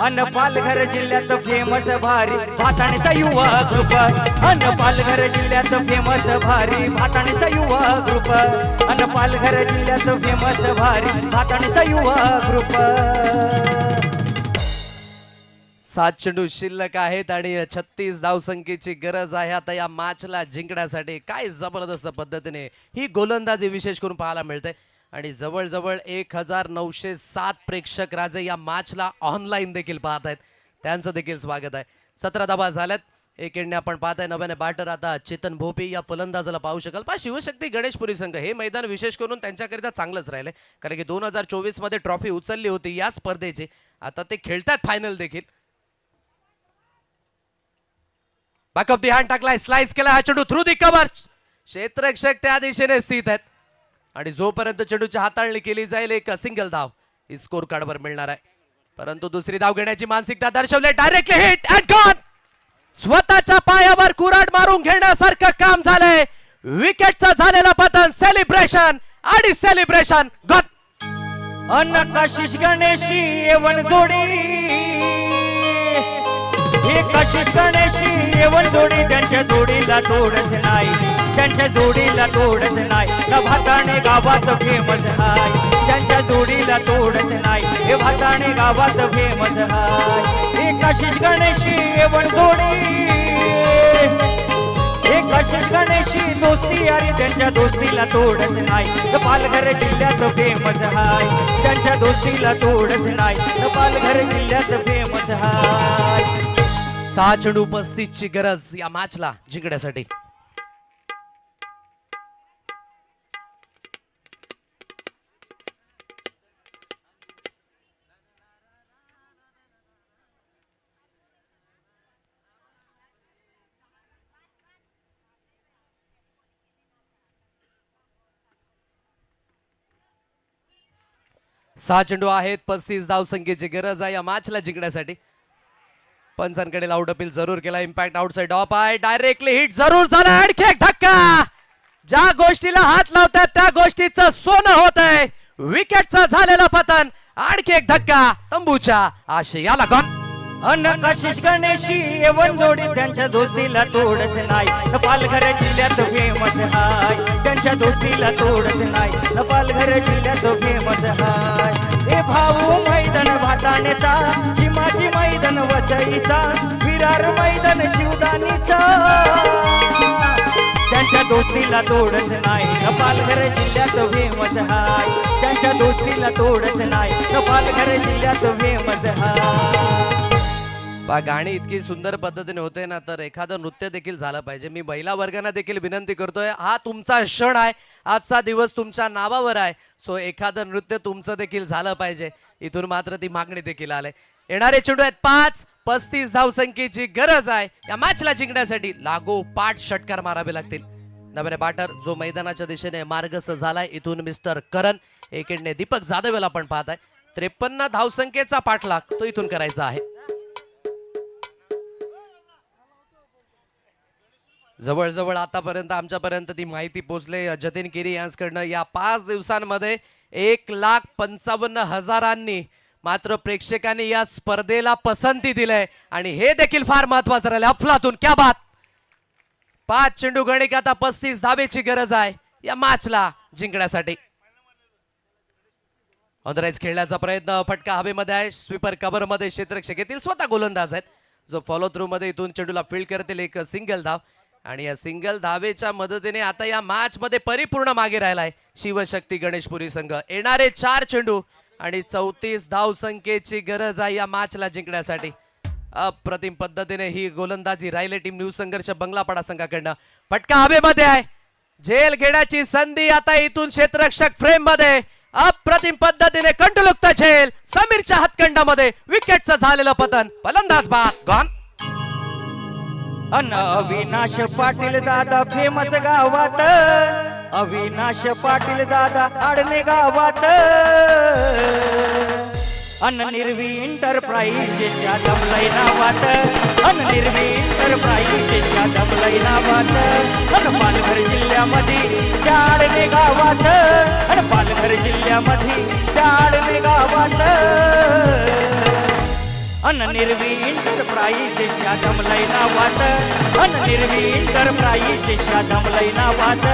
अन्न पालघर जिल्ह्यात फेमस भारी भाताणेचा युवा ग्रुप. अन्न पालघर जिल्ह्यात फेमस भारी भाताणेचा युवा ग्रुप. अन्न पालघर जिल्ह्यात फेमस भारी भाताणेचा युवा ग्रुप. 7 चेंडू शिल्लक आहेत आणि 36 धावसंख्येची गरज आहे आता या मॅचला जिंकण्यासाठी. काय जबरदस्त पद्धतीने ही गोलंदाजी विशेष करून पाहायला मिळते. आणि जवळजवळ 1907 प्रेक्षक राजे या मॅचला ऑनलाईन देखील पाहत आहेत. त्यांचं देखील स्वागत आहे. 17 धावा झाल्यात. एक एंडने आपण पाहताय. नव्याने बॅटर आता चेतन भोपी या फलंदाजाला पाहू शकाल. पहा शिवशक्ती गणेशपुरी संघ हे मैदान विशेष करून त्यांच्याकरिता चांगलंच राहिलंय, कारण की 2024 मध्ये ट्रॉफी उचलली होती या स्पर्धेची. आता ते खेळतात फायनल देखील. बॅकअप दी हँड टाकलाय, स्लाइस केला हा चेंडू थ्रू दी कव्हर. क्षेत्ररक्षक त्या दिशेने स्थित आहेत आणि जोपर्यंत चेंडूची हाताळणी केली जाईल एक सिंगल धाव ही स्कोर कार्डवर मिळणार आहे. परंतु दुसरी धाव घेण्याची मानसिकता दर्शवली. Directly hit and gone. स्वतःच्या पायावर कुऱ्हाड मारून घेण्यासारखं काम झालंय. विकेटचं झालेलं पतन, सेलिब्रेशन आणि सेलिब्रेशन. गत अन्न कशिश गणेशी येवण जोडी. हे कशिश गणेशी येवण जोडी त्यांच्या जोडीला तोडच नाही. त्यांच्या जोडीला तोडच नाही. ना भाताणे गावात फेमस हाय. त्यांच्या जोडीला तोडच नाही. हे भाताणे गावात फेमस हाय. आशिष गणेशी एवण जोडी, एक आशिष गणेशी दोस्ती आणि त्यांच्या दोस्तीला तोडच नाही. पालघर जिल्ह्यात फेमस हाय, त्यांच्या दोस्तीला तोडच नाही. पालघर जिल्ह्यात फेमस हाय. 6 चेंडू 35 ची गरज या मॅचला जिंकण्यासाठी. सहा चेंडू आहेत, 35 धावसंख्येची गरज आहे या मॅचला जिंकण्यासाठी. पंचांकडे लाऊड अपील जरूर केला. इम्पॅक्ट आउटसाइड ऑफ आहे, डायरेक्टली हिट जरूर झाला. आणखी एक धक्का. ज्या गोष्टीला हात लावतात त्या गोष्टीचं सोनं होत आहे. विकेटचा झालेला पतन. आणखी एक धक्का तंबूच्या आशयाला गॉन. आशिष गणेशी एवण जोडी त्यांच्या दोस्तीला तोडच नाही. पालघर जिल्ह्यात फेमस हाय, त्यांच्या दोस्तीला तोडच नाही. पालघर जिल्ह्यात फेमस हाय. हे भाऊ मैदान भातानेचा, चिमाची मैदान वसईचा, विरार मैदान जीवदानीचा, त्यांच्या दोस्तीला तोडच नाही. पालघर जिल्ह्यात फेमस हाय, त्यांच्या दोस्तीला तोडच नाही. पालघर जिल्ह्यात फेमस हाय. गाणी इतकी सुंदर पद्धतीने होते ना, तर एखादं नृत्य देखील झालं पाहिजे. मी महिला वर्गांना देखील विनंती करतोय, हा तुमचा क्षण आहे, आजचा दिवस तुमच्या नावावर आहे. सो एखादं नृत्य तुमचं देखील झालं पाहिजे. इथून मात्र ती मागणी देखील आले. येणारे चेंडू आहेत 5. 35 धावसंख्येची गरज आहे या मॅचला जिंकण्यासाठी. लागोपाठ षटकार मारावे लागतील. नव्याने बॅटर जो मैदानाच्या दिशेने मार्गस्थ झालाय, इथून मिस्टर करण. एकेडने दीपक जाधव याला आपण पाहताय. 53 धावसंख्येचा पाठलाग तो इथून करायचा आहे. जवळजवळ आतापर्यंत आमच्यापर्यंत ती माहिती पोहोचले जतीन केरी यांच्याकडनं. या 5 दिवसांमध्ये 1,55,000 मात्र प्रेक्षकांनी या स्पर्धेला पसंती दिलंय आणि हे देखील फार महत्वाचं राहिलं. अफलातून क्या बात. 5 चेंडू गणिक, आता 35 धावेची गरज आहे या मॅचला जिंकण्यासाठी. ऑनराईज खेळण्याचा प्रयत्न, फटका हवेमध्ये आहे. स्वीपर कव्हर मध्ये क्षेत्ररक्षक येतील, स्वतः गोलंदाज आहेत जो फॉलो थ्रू मध्ये इथून चेंडूला फील्ड करतील. एक सिंगल धाव आणि या सिंगल धावेच्या मदतीने आता या मॅच मध्ये परिपूर्ण मागे राहिलाय शिवशक्ती गणेशपुरी संघ. येणारे 4 चेंडू आणि 34 धावसंख्येची गरज आहे या मॅचला जिंकण्यासाठी. अप्रतिम पद्धतीने ही गोलंदाजी राहिले टीम न्यू संघर्ष बंगलापाडा संघाकडनं. फटका हवेमध्ये आहे, झेल घेण्याची संधी आता इथून क्षेत्ररक्षक फ्रेम मध्ये. अप्रतिम पद्धतीने कंटुलुक्त झेल, समीरच्या हातखंडामध्ये विकेटचं झालेलं पतन. फलंदाज बाद गॉन. अविनाश पाटील दादा फेमस गावात, अविनाश पाटील दादा आडणे गावात, निर्वी इंटरप्राइजेसच्या दमलई नावात, निर्वी इंटरप्राइजेसच्या दमलई नावात. पालघर जिल्ह्यामध्ये त्या आडणे गावात, पालघर जिल्ह्यामध्ये त्या आडणे गावात, निर्वी इंटरप्राइजेसच्या दमलई नावात, निर्वी इंटरप्राइजेसच्या दमलई नावात,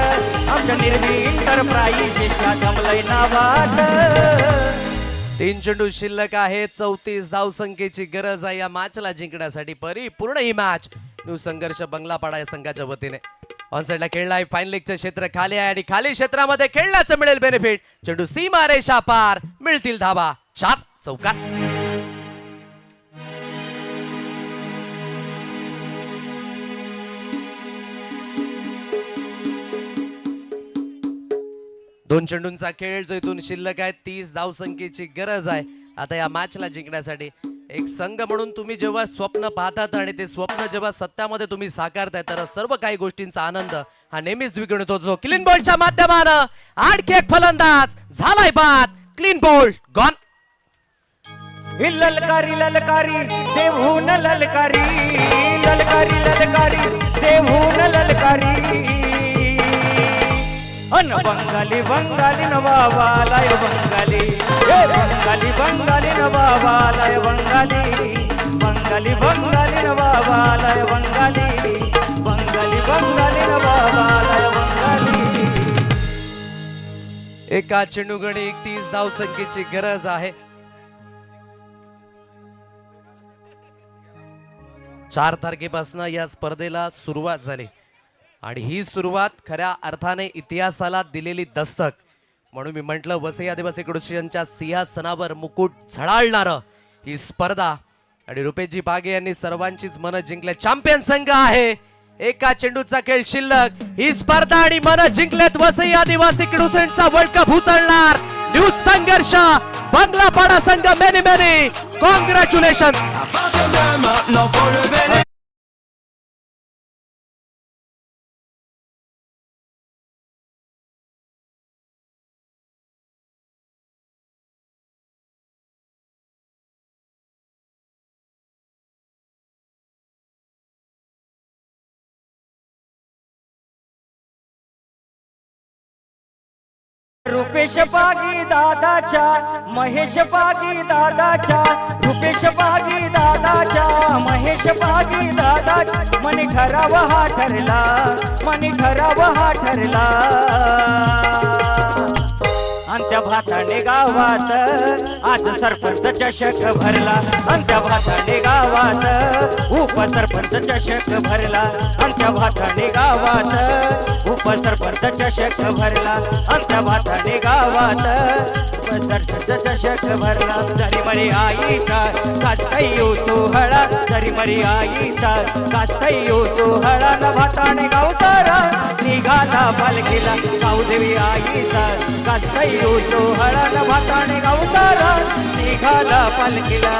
आमच्या निर्वी इंटरप्राइजेसच्या दमलई नावात. 3 चेंडू शिल्लक आहे, 34 धावसंख्येची गरज आहे या मॅचला जिंकण्यासाठी. परिपूर्ण ही मॅच न्यू संघर्ष बंगलापाडा या संघाच्या वतीने. ऑनसाइडला खेळलाय, फाईन लेगचं क्षेत्र खाली आहे आणि खाली क्षेत्रामध्ये खेळण्याचं मिळेल बेनिफिट. चेंडू सीमा रेषा पार, मिळतील धावा 4 चौकार. दोन चेंडूंचा खेळ जो इथून शिल्लक आहे. 30 धावसंख्येची गरज आहे आता या मॅचला जिंकण्यासाठी. एक संघ म्हणून तुम्ही जेव्हा स्वप्न पाहतात आणि ते स्वप्न जेव्हा सत्यामध्ये तुम्ही साकारताय, तर सर्व काही गोष्टींचा आनंद हा नेहमीच द्विगुणित होतो. जो क्लीन बॉलच्या माध्यमानं आणखी एक फलंदाज झालाय बाद. Clean ball gone. ललकारी ललकारी देवून ललकारी, ललकारी ललकारी देवून ललकारी. बंगाली बंगाली नवाबालाय बंगाली, बंगाली बंगाली नवाबालाय बंगाली, बंगाली बंगाली नवाबालाय बंगाली, बंगाली बंगाली नवाबालाय बंगाली. एका चेंडू गणी 31 धावसंख्येची गरज आहे. 4 तारखेपासून या स्पर्धेला सुरुवात झाली आणि ही सुरुवात खऱ्या अर्थाने इतिहासाला दिलेली दस्तक. म्हणून मी म्हटलं वसई आदिवासी कृषीच्या सिंहासनावर मुकुट झळाळणार ही स्पर्धा. आणि रुपेशजी बागे यांनी सर्वांचीच मन जिंकले. चॅम्पियन संघ आहे. एका चेंडूचा खेळ शिल्लक. ही स्पर्धा आणि मन जिंकलेत वसई आदिवासी कृषीचा वर्ल्ड कप उचलणार new Sangharsh Banglapada Sangh. Many many congratulation. Rupesh Bagi दादाच्या महेश बागी दादाच्या रुपेश बागी दादाच्या महेश बागी दादा मनी ठराव हा ठरला मनी ठराव हा ठरला. अंत्या भाताने गावात आज सरपंच चषक भरला. अंत्या भाताने गावात उपसरपंच चषक भरला. अंत्या भाताने गावात उपसरपंच चषक भरला. अंत्या भाताने गावात उपसरपंच चषक भरला. जरी मरी आईचा कास्तयू सोहळा जरी मरी आईचा कास्तयू सोहळा न भाताने गाव सारा निघाला पालखीला. गावदेवी आईचा कास्तयू सोहळा न भाताने गाव सारा निघाला पालखीला.